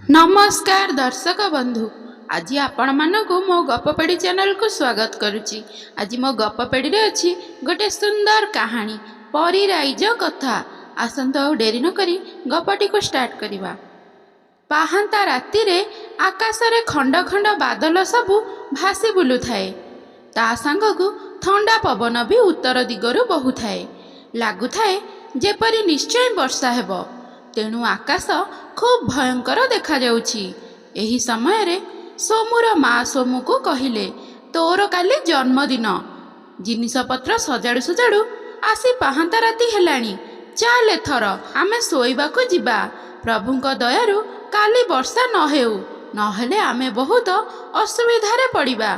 नमस्कार दर्शक बंधु। आज आपण मानक मो गपपेड़ी चैनल को स्वागत करुच्ची। आज मो गपपेड़ी रे अच्छी गोटे सुंदर कहानी परी राइज कथा। आसंत डेरी न करी गपटी को स्टार्ट करिबा। पाहांता राति रे आकाश रे खंड खंड बादल सबु भासी बुलु थाए। ता सांगकु ठंडा पवन भी उत्तर दिगरु बहु थाए। लागु थाए जेपरी निश्चय वर्षा हेबो। तेणु आकाश खूब भयंकर देखा जाउछि। एही समय रे सोमुर माँ सोमु को कहिले, तोर काली जन्मदिन, जिनिस पत्र सजाड़ू सजाड़ू आसी पाहांता राति हेलाणी। चाल एथर आमे सोइबाकु जिबा। प्रभुंक दयारु काली वर्षा न हेउ, नहेले आमे बहुत असुविधारे पड़िबा।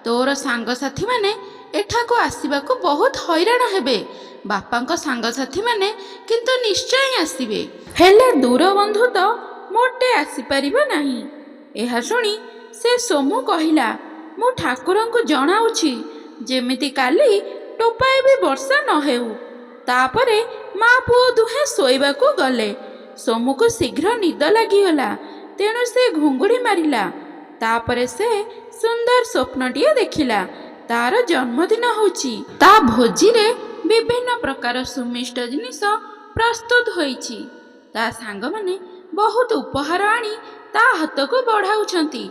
तोर सांगसाथी माने एठाको आसीबाकु बहुत हैरान हेबे। बापांक सांगसाथी माने किंतु निश्चय आसीबे, हेले दूर बंधु तो मोटे आसी परिबो नाही। एहा सुनी से सोमु कहिला, मु ठाकुरंकु जणाउछि जेमिति काली टोपाए भी वर्षा न हेउ। तापरे माँ पुओ दुहे सोइबाकु गले। सोमु को शीघ्र निद लागिगला, तेणु से घुंगुड़ी मारिला। तापरे से सुंदर स्वप्नटिए देखिला। तार जन्मदिन होछि। ता भोजी रे विभिन्न प्रकार सुमिष्ट जिनिस प्रस्तुत होइछि। ता सांग माने बहुत उपहार आनी ता हाथ को बढ़ाउछंती।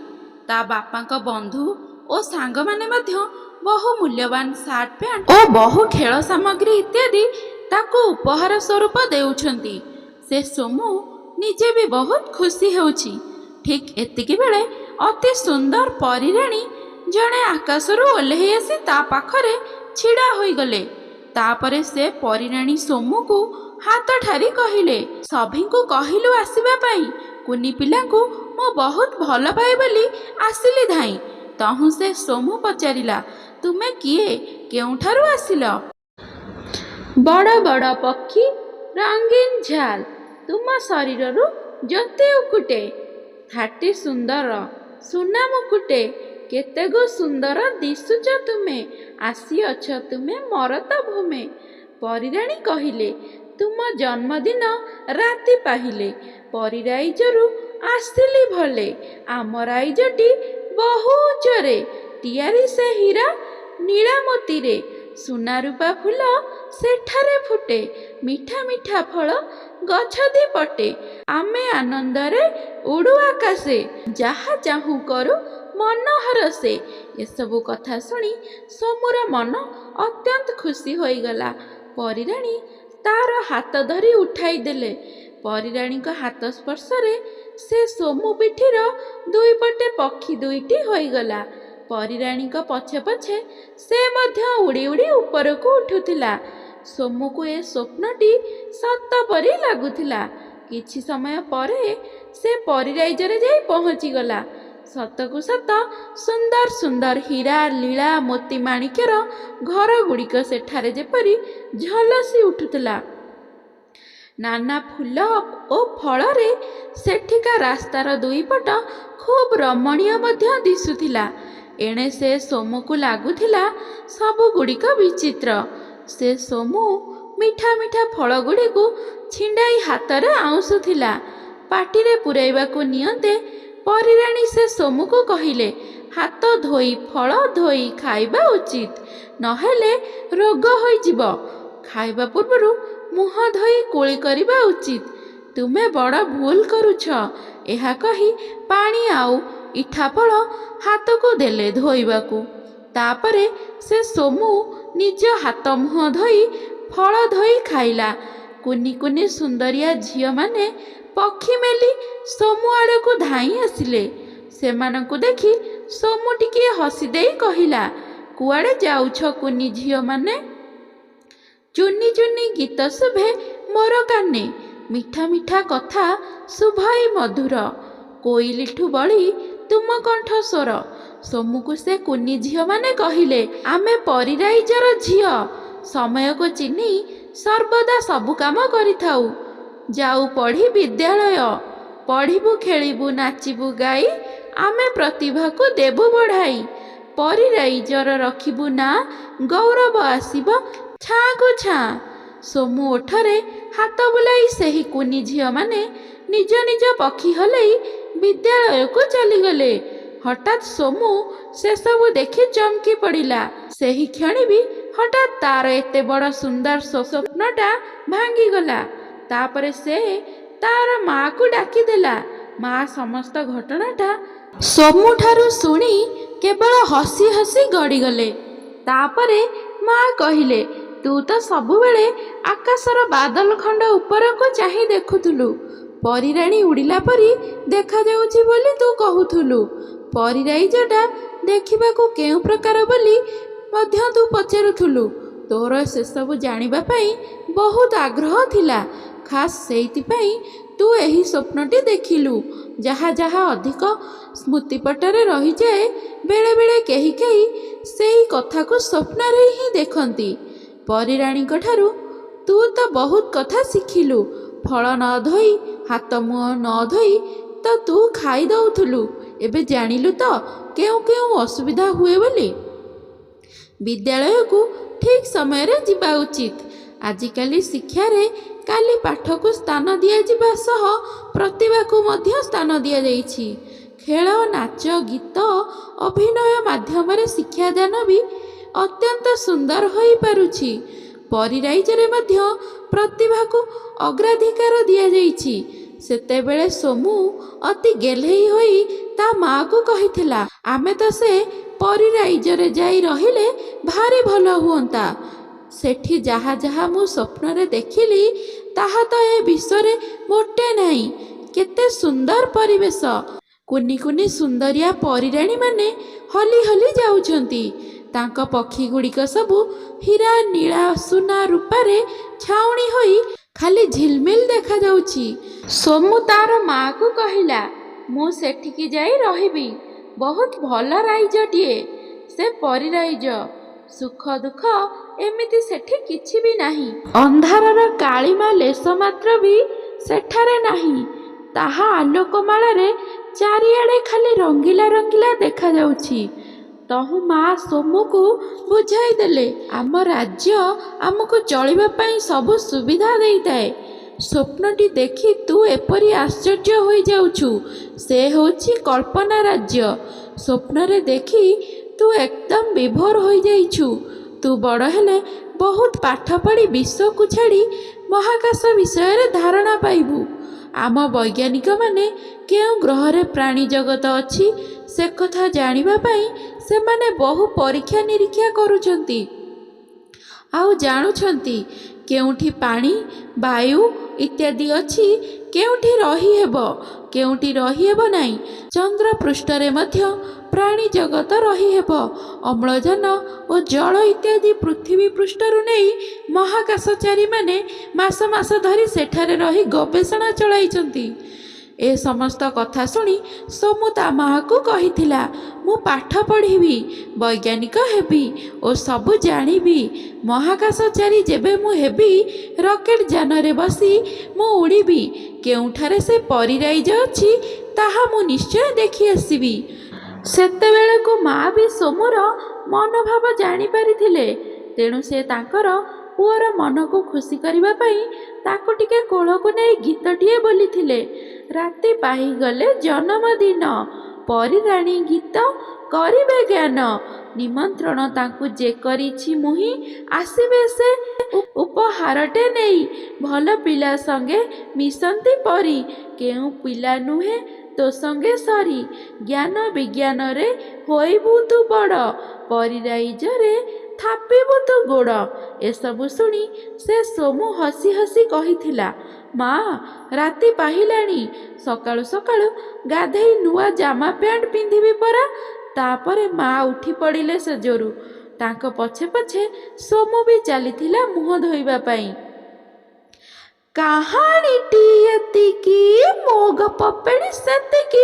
ता बापांक बंधु ओ सांग माने मध्य बहु मूल्यवान शार्ट पैंट ओ बहु खेल सामग्री इत्यादि ताको उपहार स्वरूप देउछंती। से सोमु निजे भी बहुत खुशी होउछि। ठीक एतिकी बेले अति सुंदर परिराणी जणे आकाशरू ओल्हेई आसी ता पाखरे छिड़ा होई गले। तापरे से परिराणी सोमु को हाथ ठारी कहिले, सभी को कहिलु आसीबा पाई। कुनी पिलांकु मो बहुत भल पाए बोली आसिली धाई। तहु से सोमु पचारिला, तुमे किए, केउठारु आसिल? बड़ बड़ पक्षी रंगीन झाल तुम शरीररू ज्योति उकुटे। थाटी सुंदर सुना मुकुटे, केतेगो सुंदर दिशुच तुमे, आसी अछ तुमे मरत भूमे। परिराणी कहिले, तुम जन्मदिन राति पाहिले, परी राइजरू आसिली भले। आम राइजटी बहु उच्चरे, तियारी से हीरा नीला मोतीरे। सुना रूपा फूल सेठारे फुटे, मिठा मिठा फल गछ दी पटे। आमे आनंदरे उड़ू आकाशे, जहा चाहू करू मनोहर से। ये सबु कथा सुनी सोमुर मन अत्यंत खुशी होईगला। परिराणी तार हाथ धरी उठाई देले। परिराणी का हाथ स्पर्श रे से सोमु पिठीर दुई पटे पक्षी दुईटी होईगला। परिराणी का पछे पछे से मध्य उड़ी उड़ी ऊपर को उठुथिला। सोमु को ए स्वप्नटी सत परी लागुथिला। किछि समय परे से परिराइजरे जाई पहुंची गला। सतकु सत सुंदर सुंदर हीरा लीला मोती माणिक्यर घर गुड़िक सेठारे जेपरी झलसी उठुथिला। नाना फूल ओ फल रे सेठिका रास्तार दुई पट खूब रमणीय मध्य दिसुथिला। एणे से सोमु को लागुथिला सबु गुड़िक विचित्र। से सोमु मिठा मिठा फल गुड़िकु छिंडाई हाथरे आउंसुथिला। पाटिरे पुराइबाकु नियंते परिराणी से सोमु को कहिले, हाथ धोई फल धोई खाइबा उचित, नहेले रोग होई जिवो। खाइबा पूर्वरु मुह धोई कुली करिबा उचित। तुमे बड़ भूल करुछ। एहा कही पानी आउ इठा फल हाथ को देले धोइबाकू। तापरे से सोमु निज हाथ मुह धोई फल धोई खाइला। कुनी कुनी सुंदरिया झियो माने पक्षी मेली सोमु आड़े को धाई आसिले। सेमानंकु देखी सोमु टिके हसी देई कहिला, कुआड़े जाउछ कुनी झियो माने? चुनी चुनी गीत शुभे मोर काने, मिठा मिठा कथा शुभई मधुर। कोइलिठु बड़ी तुम कंठ स्वर। सोमु को से कुनी झियो माने कहिले, आमे परिराइजर झियो, समय को चिन्ही सर्वदा सबु काम करिथाउ। जाऊ पढ़ी विद्यालय, पढ़िबु खेलिबु नाचिबु गाई, आमे प्रतिभा को देबु बढ़ाई। परी राइजर रखिबु ना, गौरव आसिब छाँ को छाँ। सोमु ओठरे हाथ बुलाई सेही कुनी झियो माने निज निज पक्षी हलई ବିଦ୍ୟାଳୟକୁ ଚାଲିଗଲେ। ହଠାତ୍ ସୋମୁ ସେସବୁ ଦେଖି ଚମକି ପଡ଼ିଲା। ସେହି କ୍ଷଣି ବି ହଠାତ୍ ତାର ଏତେ ବଡ଼ ସୁନ୍ଦର ସ୍ୱପ୍ନଟା ଭାଙ୍ଗିଗଲା। ତାପରେ ସେ ତାର ମାଆକୁ ଡାକିଦେଲା। ମା ସମସ୍ତ ଘଟଣାଟା ସୋମୁଠାରୁ ଶୁଣି କେବଳ ହସି ହସି ଗଡ଼ିଗଲେ। ତାପରେ ମା କହିଲେ, ତୁ ତ ସବୁବେଳେ ଆକାଶର ବାଦଲ ଖଣ୍ଡ ଉପରକୁ ଚାହିଁ ଦେଖୁଥିଲୁ। ପରିରାଣୀ ଉଡ଼ିଲା ପରି ଦେଖାଯାଉଛି ବୋଲି ତୁ କହୁଥିଲୁ। ପରିରାଇଜଟା ଦେଖିବାକୁ କେଉଁ ପ୍ରକାର ବୋଲି ମଧ୍ୟ ତୁ ପଚାରୁଥିଲୁ। ତୋର ସେସବୁ ଜାଣିବା ପାଇଁ ବହୁତ ଆଗ୍ରହ ଥିଲା। ଖାସ୍ ସେଇଥିପାଇଁ ତୁ ଏହି ସ୍ୱପ୍ନଟି ଦେଖିଲୁ। ଯାହା ଯାହା ଅଧିକ ସ୍ମୃତିପଟରେ ରହିଯାଏ, ବେଳେବେଳେ କେହି କେହି ସେହି କଥାକୁ ସ୍ୱପ୍ନରେ ହିଁ ଦେଖନ୍ତି। ପରିରାଣୀଙ୍କଠାରୁ ତୁ ତ ବହୁତ କଥା ଶିଖିଲୁ। ଫଳ ନ ଧୋଇ, ହାତ ମୁହଁ ନ ଧୋଇ ତ ତୁ ଖାଇ ଦେଉଥିଲୁ। ଏବେ ଜାଣିଲୁ ତ କେଉଁ କେଉଁ ଅସୁବିଧା ହୁଏ ବୋଲି। ବିଦ୍ୟାଳୟକୁ ଠିକ୍ ସମୟରେ ଯିବା ଉଚିତ। ଆଜିକାଲି ଶିକ୍ଷାରେ କାଲି ପାଠକୁ ସ୍ଥାନ ଦିଆଯିବା ସହ ପ୍ରତିଭାକୁ ମଧ୍ୟ ସ୍ଥାନ ଦିଆଯାଇଛି। ଖେଳ, ନାଚ, ଗୀତ, ଅଭିନୟ ମାଧ୍ୟମରେ ଶିକ୍ଷାଦାନ ବି ଅତ୍ୟନ୍ତ ସୁନ୍ଦର ହୋଇପାରୁଛି। ପରିରାଇଜରେ ମଧ୍ୟ ପ୍ରତିଭାକୁ ଅଗ୍ରାଧିକାର ଦିଆଯାଇଛି। ସେତେବେଳେ ସୋମୁ ଅତି ଗେହ୍ଲେଇ ହୋଇ ତା ମାଆକୁ କହିଥିଲା, ଆମେ ତ ସେ ପରିରାଇଜରେ ଯାଇ ରହିଲେ ଭାରି ଭଲ ହୁଅନ୍ତା। ସେଠି ଯାହା ଯାହା ମୁଁ ସ୍ୱପ୍ନରେ ଦେଖିଲି ତାହା ତ ଏ ବିଶ୍ୱରେ ମୋଟେ ନାହିଁ। କେତେ ସୁନ୍ଦର ପରିବେଶ। କୁନି କୁନି ସୁନ୍ଦରିଆ ପରିରାଣୀମାନେ ହଲି ହଲି ଯାଉଛନ୍ତି। ତାଙ୍କ ପକ୍ଷୀଗୁଡ଼ିକ ସବୁ ହୀରା, ନୀଳା, ସୁନା, ରୂପାରେ ଛାଉଣି ହୋଇ ଖାଲି ଝିଲମିଲ ଦେଖାଯାଉଛି। ସୋମୁ ତାର ମାଆକୁ କହିଲା, ମୁଁ ସେଠିକି ଯାଇ ରହିବି। ବହୁତ ଭଲ ରାଇଜଟିଏ ସେ ପରିରାଇଜ। ସୁଖ ଦୁଃଖ ଏମିତି ସେଠି କିଛି ବି ନାହିଁ। ଅନ୍ଧାରର କାଳିମା ଲେଶ ମାତ୍ର ବି ସେଠାରେ ନାହିଁ। ତାହା ଆଲୋକମାଳାରେ ଚାରିଆଡ଼େ ଖାଲି ରଙ୍ଗିଲା ରଙ୍ଗିଲା ଦେଖାଯାଉଛି। ତହୁ ମା ସୋମୁକୁ ବୁଝାଇ ଦେଲେ, ଆମ ରାଜ୍ୟ ଆମକୁ ଚଳିବା ପାଇଁ ସବୁ ସୁବିଧା ଦେଇଥାଏ। ସ୍ୱପ୍ନଟି ଦେଖି ତୁ ଏପରି ଆଶ୍ଚର୍ଯ୍ୟ ହୋଇଯାଉଛୁ। ସେ ହେଉଛି କଳ୍ପନା ରାଜ୍ୟ। ସ୍ୱପ୍ନରେ ଦେଖି ତୁ ଏକଦମ ବିଭୋର ହୋଇଯାଇଛୁ। ତୁ ବଡ଼ ହେଲେ ବହୁତ ପାଠ ପଢ଼ି ବିଶ୍ୱକୁ ଛାଡ଼ି ମହାକାଶ ବିଷୟରେ ଧାରଣା ପାଇବୁ। ଆମ ବୈଜ୍ଞାନିକମାନେ କେଉଁ ଗ୍ରହରେ ପ୍ରାଣୀ ଜଗତ ଅଛି ସେକଥା ଜାଣିବା ପାଇଁ ସେମାନେ ବହୁ ପରୀକ୍ଷା ନିରୀକ୍ଷା କରୁଛନ୍ତି। ଆଉ ଜାଣୁଛନ୍ତି କେଉଁଠି ପାଣି, ବାୟୁ ଇତ୍ୟାଦି ଅଛି, କେଉଁଠି ରହିହେବ, କେଉଁଠି ରହିହେବ ନାହିଁ। ଚନ୍ଦ୍ର ପୃଷ୍ଠରେ ମଧ୍ୟ ପ୍ରାଣୀ ଜଗତ ରହିହେବ। ଅମ୍ଳଜାନ ଓ ଜଳ ଇତ୍ୟାଦି ପୃଥିବୀ ପୃଷ୍ଠରୁ ନେଇ ମହାକାଶଚାରୀମାନେ ମାସ ମାସ ଧରି ସେଠାରେ ରହି ଗବେଷଣା ଚଳାଇଛନ୍ତି। ଏ ସମସ୍ତ କଥା ଶୁଣି ସୋମୁ ତା ମାଆକୁ କହିଥିଲା, ମୁଁ ପାଠ ପଢ଼ିବି, ବୈଜ୍ଞାନିକ ହେବି ଓ ସବୁ ଜାଣିବି। ମହାକାଶଚାରୀ ଯେବେ ମୁଁ ହେବି, ରକେଟ ଯାନରେ ବସି ମୁଁ ଉଡ଼ିବି। କେଉଁଠାରେ ସେ ପରିରାଇଜ ଅଛି ତାହା ମୁଁ ନିଶ୍ଚୟ ଦେଖି ଆସିବି। ସେତେବେଳକୁ ମା ବି ସୋମୁର ମନୋଭାବ ଜାଣିପାରିଥିଲେ। ତେଣୁ ସେ ତାଙ୍କର ପୁଅର ମନକୁ ଖୁସି କରିବା ପାଇଁ ତାକୁ ଟିକେ କୋଳକୁ ନେଇ ଗୀତଟିଏ ବୋଲିଥିଲେ। ରାତି ପାହିଗଲେ ଜନ୍ମଦିନ, ପରିରାଣୀ ଗୀତ କରିବେ ଜ୍ଞାନ। ନିମନ୍ତ୍ରଣ ତାଙ୍କୁ ଯେ କରିଛି ମୁହିଁ, ଆସିବେ ସେ ଉପହାରଟେ ନେଇ। ଭଲ ପିଲା ସଙ୍ଗେ ମିଶନ୍ତି ପରି, କେଉଁ ପିଲା ନୁହେଁ ତୋ ସଙ୍ଗେ ସରି। ଜ୍ଞାନ ବିଜ୍ଞାନରେ ହୋଇବୁ ତୁ ବଡ଼, ପରିରାଇଜରେ ଥାପିବୁ ତୁ ଗୋଡ଼। ଏସବୁ ଶୁଣି ସେ ସୋମୁ ହସି ହସି କହିଥିଲା, ମା, ରାତି ପାହିଲାଣି। ସକାଳୁ ସକାଳୁ ଗାଧେଇ ନୂଆ ଜାମା ପ୍ୟାଣ୍ଟ ପିନ୍ଧିବି ପରା। ତାପରେ ମା ଉଠି ପଡ଼ିଲେ ଶେଯରୁ। ତାଙ୍କ ପଛେ ପଛେ ସୋମୁ ବି ଚାଲିଥିଲା ମୁହଁ ଧୋଇବା ପାଇଁ। କାହାଣୀଟି ଏତିକି, ମୋ ଗପ ପେଡ଼ି ସେତିକି।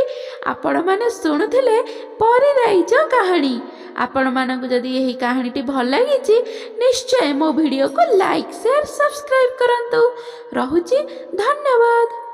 ଆପଣମାନେ ଶୁଣୁଥିଲେ ପରିରାଇଜ କାହାଣୀ। ଆପଣମାନଙ୍କୁ ଯଦି ଏହି କାହାଣୀଟି ଭଲ ଲାଗିଛି, ନିଶ୍ଚୟ ମୋ ଭିଡ଼ିଓକୁ ଲାଇକ୍, ସେୟାର, ସବସ୍କ୍ରାଇବ୍ କରନ୍ତୁ। ରହୁଛି, ଧନ୍ୟବାଦ।